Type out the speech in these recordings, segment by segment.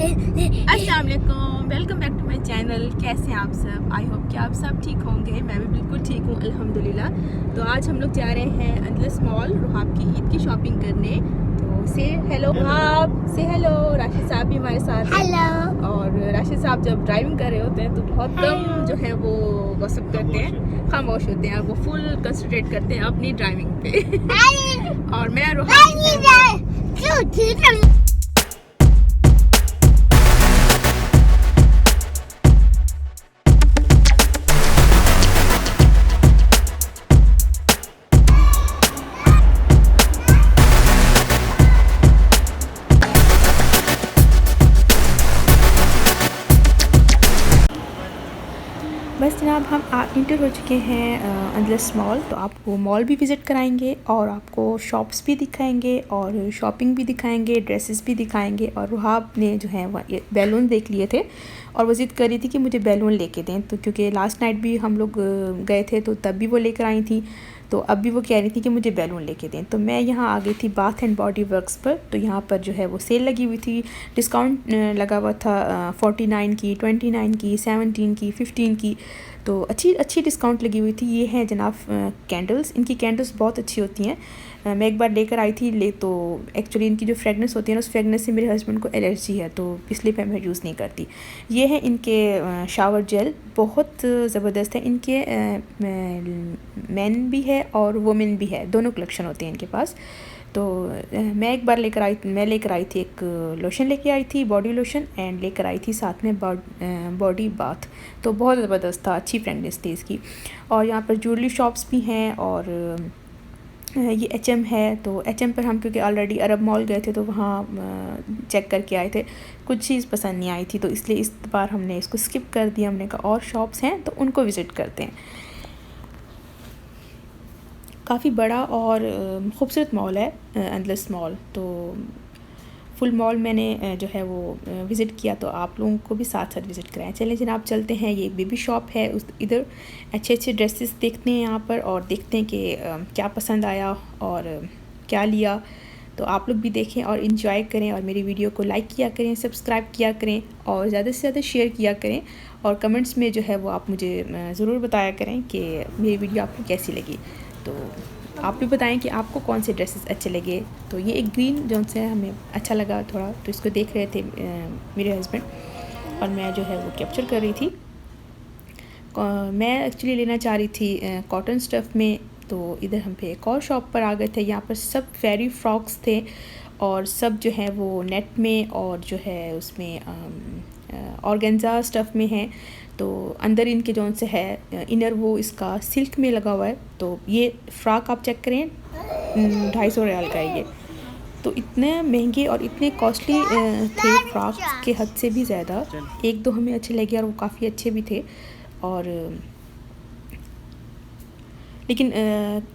अस्सलाम वालेकुम, welcome back to my channel. कैसे हैं आप सब? आई होप कि आप सब ठीक होंगे। मैं भी बिल्कुल ठीक हूँ अल्हम्दुलिल्लाह। तो आज हम लोग जा रहे हैं अंदलस मॉल रुहाब की ईद की शॉपिंग करने। तो से हेलो रुहाब, से हेलो। राशिद साहब भी हमारे साथ हैं। हेलो। और राशिद साहब जब ड्राइविंग कर रहे होते हैं तो बहुत कम जो है वो गॉसिप करते हैं, खामोश होते हैं। वो फुल कंसंट्रेट करते हैं अपनी ड्राइविंग पे। और मैं रुहाब बस जनाब हम इंटर हो चुके हैं अंदलस मॉल। तो आपको मॉल भी विज़िट कराएंगे और आपको शॉप्स भी दिखाएंगे और शॉपिंग भी दिखाएंगे, ड्रेसेस भी दिखाएंगे। और रुहाब ने जो है वह बैलून देख लिए थे और वो ज़िद कर रही थी कि मुझे बैलून लेके दें। तो क्योंकि लास्ट नाइट भी हम लोग गए थे तो तब भी वो लेकर आई थी, तो अब भी वो कह रही थी कि मुझे बैलून लेके दें। तो मैं यहाँ आ गई थी बाथ एंड बॉडी वर्क्स पर। तो यहाँ पर जो है वो सेल लगी हुई थी, डिस्काउंट लगा हुआ था 49 की, 29 की, 17 की, 15 की। तो अच्छी डिस्काउंट लगी हुई थी। ये हैं जनाब कैंडल्स। इनकी कैंडल्स बहुत अच्छी होती हैं। मैं एक बार लेकर आई थी तो एक्चुअली इनकी जो फ्रेगनेंस होती है ना, उस फ्रेगनेंस से मेरे हस्बैंड को एलर्जी है, तो इसलिए मैं यूज़ नहीं करती। ये है इनके शावर जेल, बहुत ज़बरदस्त है। इनके मेन भी है और वुमेन भी है, दोनों कलेक्शन होते हैं इनके पास। तो मैं एक बार लेकर आई थी एक लोशन लेके आई थी, बॉडी लोशन, एंड लेकर आई थी साथ में बॉडी बाथ। तो बहुत ज़बरदस्त था, अच्छी फ्रेगनेंस थी इसकी। और यहाँ पर ज्वेलरी शॉप्स भी हैं और ये HM है। तो HM पर हम क्योंकि ऑलरेडी अरब मॉल गए थे तो वहाँ चेक करके आए थे, कुछ चीज़ पसंद नहीं आई थी, तो इसलिए इस बार हमने इसको स्किप कर दिया। हमने कहा और शॉप्स हैं तो उनको विज़िट करते हैं। काफ़ी बड़ा और ख़ूबसूरत मॉल है अंदलस मॉल। तो फुल मॉल मैंने जो है वो विज़िट किया, तो आप लोगों को भी साथ साथ विज़िट कराएं। चलें जनाब चलते हैं। ये बेबी शॉप है, उस इधर अच्छे ड्रेसेस देखते हैं यहाँ पर और देखते हैं कि क्या पसंद आया और क्या लिया। तो आप लोग भी देखें और इन्जॉय करें और मेरी वीडियो को लाइक किया करें, सब्सक्राइब किया करें और ज़्यादा से ज़्यादा शेयर किया करें। और कमेंट्स में जो है वो आप मुझे ज़रूर बताया करें कि मेरी वीडियो आपको कैसी लगी। तो आप भी बताएं कि आपको कौन से ड्रेसेस अच्छे लगे। तो ये एक ग्रीन जौन से हमें अच्छा लगा थोड़ा, तो इसको देख रहे थे मेरे हस्बैंड और मैं जो है वो कैप्चर कर रही थी। मैं एक्चुअली लेना चाह रही थी कॉटन स्टफ़ में। तो इधर हम पे एक और शॉप पर आ गए थे। यहाँ पर सब फेरी फ्रॉक्स थे और सब जो है वो नेट में और जो है उसमें ऑर्गेन्जा स्टफ़ में है। तो अंदर इनके जौन से है इनर वो इसका सिल्क में लगा हुआ है। तो ये फ़्रॉक आप चेक करें, 250 रियाल का है ये। तो इतने महंगे और इतने कॉस्टली थे फ्रॉक के हद से भी ज़्यादा। एक दो हमें अच्छे लगे और वो काफ़ी अच्छे भी थे, और लेकिन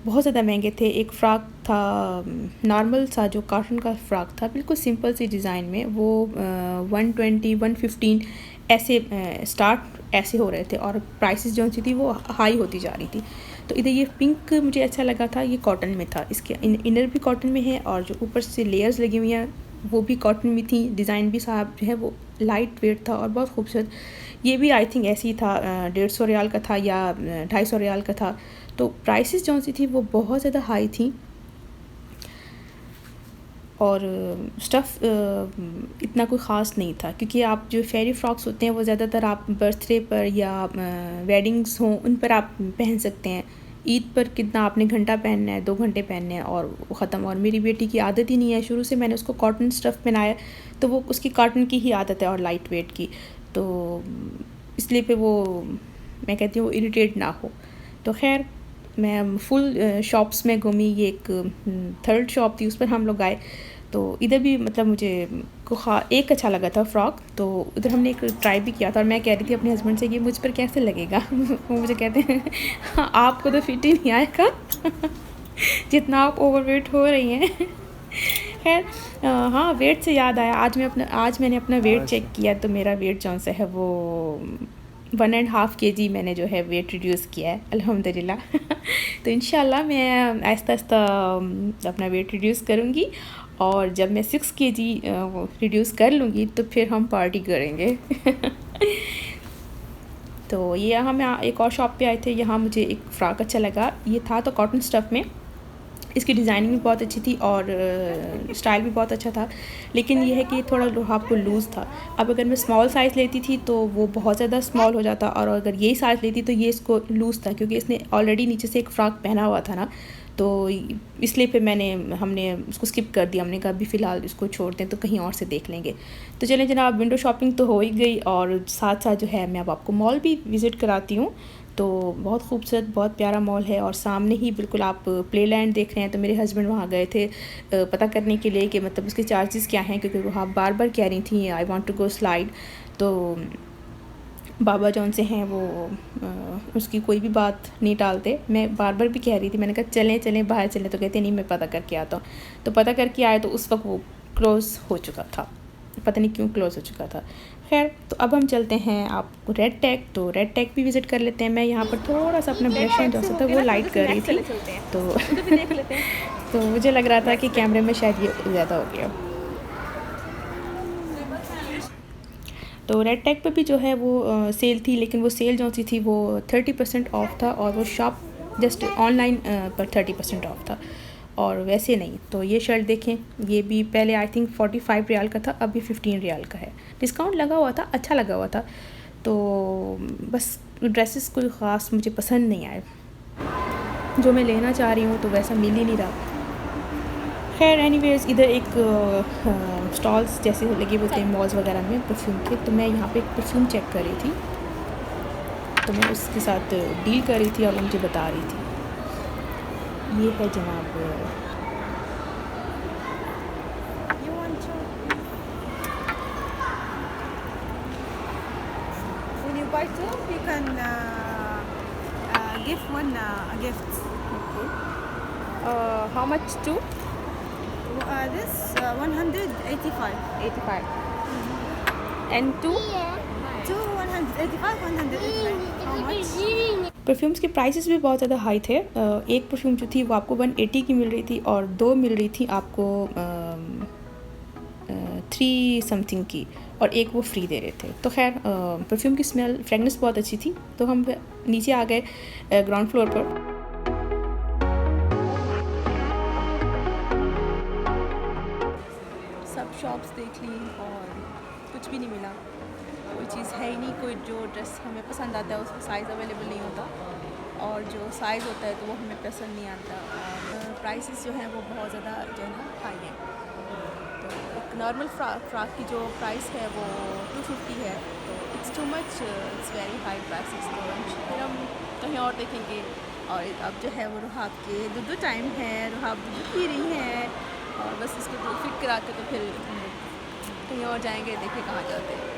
बहुत ज़्यादा महंगे थे। एक फ़्रॉक था नॉर्मल सा जो कॉटन का फ़्रॉक था, बिल्कुल सिंपल सी डिज़ाइन में, वो 120 115 ऐसे स्टार्ट ऐसे हो रहे थे और प्राइसेस जो सी थी वो हाई होती जा रही थी। तो इधर ये पिंक मुझे अच्छा लगा था, ये कॉटन में था। इसके इनर भी कॉटन में है और जो ऊपर से लेयर्स लगी हुई हैं वो भी कॉटन में थी। डिज़ाइन भी साहब जो है वो लाइट वेट था और बहुत खूबसूरत। ये भी आई थिंक ऐसी था 150 रियाल का था या 250 रियाल का था। तो प्राइसेस जो सी थी वो बहुत ज़्यादा हाई थी और स्टफ़ इतना कोई ख़ास नहीं था, क्योंकि आप जो फेरी फ्रॉक्स होते हैं वो ज़्यादातर आप बर्थडे पर या वेडिंग्स हों उन पर आप पहन सकते हैं। ईद पर कितना आपने घंटा पहनना है, 2 घंटे पहनने हैं और ख़त्म। और मेरी बेटी की आदत ही नहीं है, शुरू से मैंने उसको कॉटन स्टफ़ पहनाया, तो वो उसकी कॉटन की ही आदत है और लाइट वेट की। तो इसलिए पे वो मैं कहती हूँ वो इरिटेट ना हो। तो खैर मैं फुल शॉप्स में घूमी। ये एक थर्ड शॉप थी, उस पर हम लोग आए। तो इधर भी मतलब मुझे एक अच्छा लगा था फ़्रॉक, तो इधर हमने एक ट्राई भी किया था और मैं कह रही थी अपने हस्बैंड से कि मुझ पर कैसे लगेगा। वो मुझे कहते हैं हाँ, आपको तो फिट ही नहीं आएगा जितना आप ओवरवेट हो रही हैं। खैर हाँ, वेट से याद आया, आज मैंने अपना वेट चेक किया, तो मेरा वेट जौन सा है वो 1.5 kg मैंने जो है वेट रिड्यूस किया है अल्हम्दुलिल्लाह। तो इंशाल्लाह मैं आहिस्ता आहिस्ता अपना वेट रिड्यूस करूँगी और जब मैं 6 kg रिड्यूस कर लूँगी तो फिर हम पार्टी करेंगे। तो ये हम यहाँ एक और शॉप पे आए थे, यहाँ मुझे एक फ़्रॉक अच्छा लगा। ये था तो कॉटन स्टफ़ में, इसकी डिज़ाइनिंग भी बहुत अच्छी थी और स्टाइल भी बहुत अच्छा था, लेकिन ये है कि थोड़ा आपको लूज़ था। अब अगर मैं स्मॉल साइज़ लेती थी तो वो बहुत ज़्यादा स्मॉल हो जाता, और अगर यही साइज़ लेती तो ये इसको लूज़ था, क्योंकि इसने ऑलरेडी नीचे से एक फ़्रॉक पहना हुआ था ना, तो इसलिए फिर हमने उसको स्किप कर दिया। हमने कहा अभी फ़िलहाल इसको छोड़ते हैं, तो कहीं और से देख लेंगे। तो चलें जनाब, विंडो शॉपिंग तो हो ही गई, और साथ साथ जो है मैं अब आपको मॉल भी विज़िट कराती हूँ। तो बहुत खूबसूरत, बहुत प्यारा मॉल है, और सामने ही बिल्कुल आप प्लेलैंड देख रहे हैं। तो मेरे हस्बैंड वहाँ गए थे पता करने के लिए कि मतलब उसके चार्जेस क्या हैं, क्योंकि वो आप बार बार कह रही थी I want to go slide. तो बाबा जौन से हैं वो उसकी कोई भी बात नहीं टालते। मैं बार बार भी कह रही थी, मैंने कहा चलें चलें बाहर चलें, तो कहते नहीं मैं पता करके आता हूँ। तो पता करके आए तो उस वक्त वो क्लोज़ हो चुका था, पता नहीं क्यों क्लोज़ हो चुका था। खैर, तो अब हम चलते हैं आपको रेड टैग, तो रेड टैग भी विज़िट कर लेते हैं। मैं यहाँ पर थोड़ा सा अपना ब्रश जो सा था वो लाइट कर रही थी, तो मुझे लग रहा था कि कैमरे में शायद ये ज़्यादा हो गया। तो रेड टैग पे भी जो है वो सेल थी, लेकिन वो सेल जो सी थी वो 30% ऑफ था, और वो शॉप जस्ट ऑनलाइन पर 30% ऑफ था, और वैसे नहीं। तो ये शर्ट देखें, ये भी पहले आई थिंक 45 रियाल का था, अभी 15 रियाल का है। डिस्काउंट लगा हुआ था, अच्छा लगा हुआ था। तो बस ड्रेसेस कोई ख़ास मुझे पसंद नहीं आए, जो मैं लेना चाह रही हूँ तो वैसा मिल ही नहीं रहा। खैर एनीवेज़, इधर एक स्टॉल्स जैसे लगे होते हैं मॉल्स वगैरह में परफ्यूम के, तो मैं यहाँ पे एक परफ्यूम चेक कर रही थी, तो मैं उसके साथ डील कर रही थी और वो मुझे बता रही थी। ये है जनाब When you buy two, you can give one a gift. How much two This 185. 85 and two Two 185, 185. How much? Perfumes के प्राइसेस भी बहुत ज़्यादा हाई थे। एक परफ्यूम जो थी वो आपको 180 की मिल रही थी, और 2 मिल रही थी आपको 3 समथिंग की, और एक वो फ्री दे रहे थे। तो खैर परफ्यूम की स्मेल, फ्रेगनेंस बहुत अच्छी थी। तो हम नीचे आ गए ग्राउंड फ्लोर पर। सब शॉप्स देख ली और कुछ भी नहीं मिला, कोई चीज़ है ही नहीं, कोई जो ड्रेस हमें पसंद आता है उसका साइज़ अवेलेबल नहीं होता, और जो साइज़ होता है तो वो हमें पसंद नहीं आता, और प्राइसेस जो हैं वो बहुत ज़्यादा जो है ना हाई हैं। तो एक नॉर्मल फ्रॉक की जो प्राइस है वो 250 है, तो it's too much, it's very high prices. तो फिर हम कहीं और देखेंगे। और अब जो है वो रुहाब के दूध टाइम है, रुहाब दूध पी रही हैं, और बस इसको तो फिट करा के तो फिर कहीं और जाएंगे, देखें कहाँ जाते हैं।